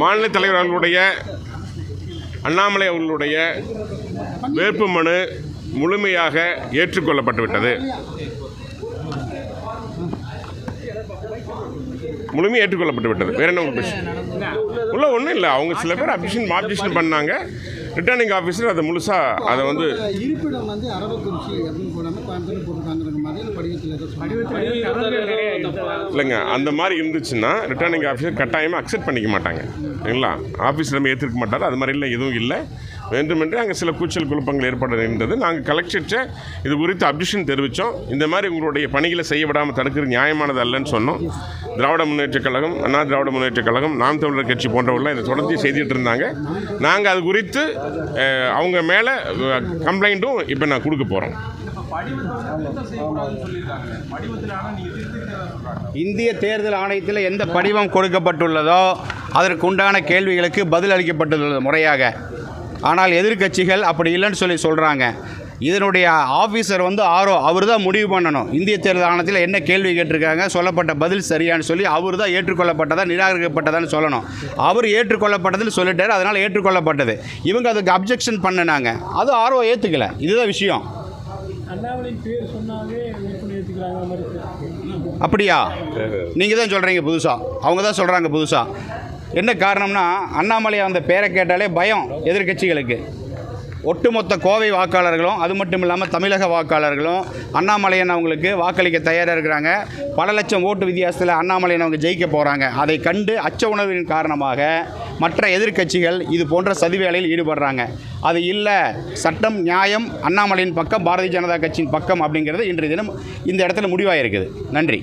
மாநில தலைவர் அவர்களுடைய அண்ணாமலை அவர்களுடைய வேட்பு மனு முழுமையாக ஏற்றுக்கொள்ளப்பட்டுவிட்டது. முழுமையாக ஏற்றுக்கொள்ளப்பட்டு விட்டது. வேற என்ன உள்ள ஒன்றும் இல்லை. அவங்க சில பேர் ஆப்ஜெக்ஷன் பண்ணாங்க. ரிட்டர்னிங் ஆஃபீஸர் அதை முழுசாக அதை வந்து இருப்பிடம் வந்து அரவக்குறிச்சி அப்படின்னு போடாமல் கோயம்புத்தூர் போட்டுருக்காங்கிற மாதிரி இல்லைங்க. அந்த மாதிரி இருந்துச்சுன்னா ரிட்டர்னிங் ஆஃபீஸர் கட்டாயமாக அக்செப்ட் பண்ணிக்க மாட்டாங்க இல்லைங்களா? ஆஃபீஸில் நம்ம ஏற்றுக்க மாட்டார். அது மாதிரி இல்லை, எதுவும் இல்லை. வேண்டுமென்றே அங்கே சில கூச்சல் குழப்பங்கள் ஏற்படுகின்றது. நாங்கள் கலெக்டர்கிட்ட இது குறித்து அப்ஜெக்ஷன் தெரிவித்தோம். இந்த மாதிரி உங்களுடைய பணிகளை செய்ய விடாமல் தடுக்கிறது நியாயமானது அல்லன்னு சொன்னோம். திராவிட முன்னேற்றக் கழகம், அண்ணா திராவிட முன்னேற்றக் கழகம், நாம் தமிழர் கட்சி போன்றவர்கள்லாம் இதை தொடர்ந்து செய்துட்டு இருந்தாங்க. நாங்கள் அது குறித்து அவங்க மேலே கம்ப்ளைண்ட்டும் இப்போ நான் கொடுக்க போகிறோம். இந்திய தேர்தல் ஆணையத்தில் எந்த படிவம் கொடுக்கப்பட்டுள்ளதோ அதற்கு உண்டான கேள்விகளுக்கு பதில் அளிக்கப்பட்டுள்ளது முறையாக. ஆனால் எதிர்க்கட்சிகள் அப்படி இல்லைன்னு சொல்கிறாங்க. இதனுடைய ஆஃபீஸர் வந்து அவர் தான் முடிவு பண்ணணும். இந்திய தேர்தல் ஆணையத்தில் என்ன கேள்வி கேட்டிருக்காங்க, சொல்லப்பட்ட பதில் சரியான்னு சொல்லி அவர் தான் ஏற்றுக்கொள்ளப்பட்டதா நிராகரிக்கப்பட்டதான்னு சொல்லணும். அவர் ஏற்றுக்கொள்ளப்பட்டதுன்னு சொல்லிட்டார், அதனால் ஏற்றுக்கொள்ளப்பட்டது. இவங்க அதுக்கு அப்ஜெக்ஷன் பண்ணினாங்க, அது ஆர்ஓ ஏற்றுக்கலை. இதுதான் விஷயம். அப்படியா? நீங்கள் தான் சொல்கிறீங்க புதுசாக, அவங்க தான் சொல்கிறாங்க புதுசாக. என்ன காரணம்னா அண்ணாமலை அந்த பேரை கேட்டாலே பயம் எதிர்க்கட்சிகளுக்கு. ஒட்டுமொத்த கோவை வாக்காளர்களும் அது மட்டும் இல்லாமல் தமிழக வாக்காளர்களும் அண்ணாமலையன் அவங்களுக்கு வாக்களிக்க தயாராக இருக்கிறாங்க. பல லட்சம் ஓட்டு வித்தியாசத்தில் அண்ணாமலையன் அவங்க ஜெயிக்க போகிறாங்க. அதை கண்டு அச்ச உணர்வின் காரணமாக மற்ற எதிர்க்கட்சிகள் இது போன்ற சதி வேலையில் ஈடுபடுறாங்க. அது இல்லை, சட்டம் நியாயம் அண்ணாமலையின் பக்கம், பாரதிய ஜனதா கட்சியின் பக்கம் அப்படிங்கிறது இன்றைய தினம் இந்த இடத்துல முடிவாக இருக்குது. நன்றி.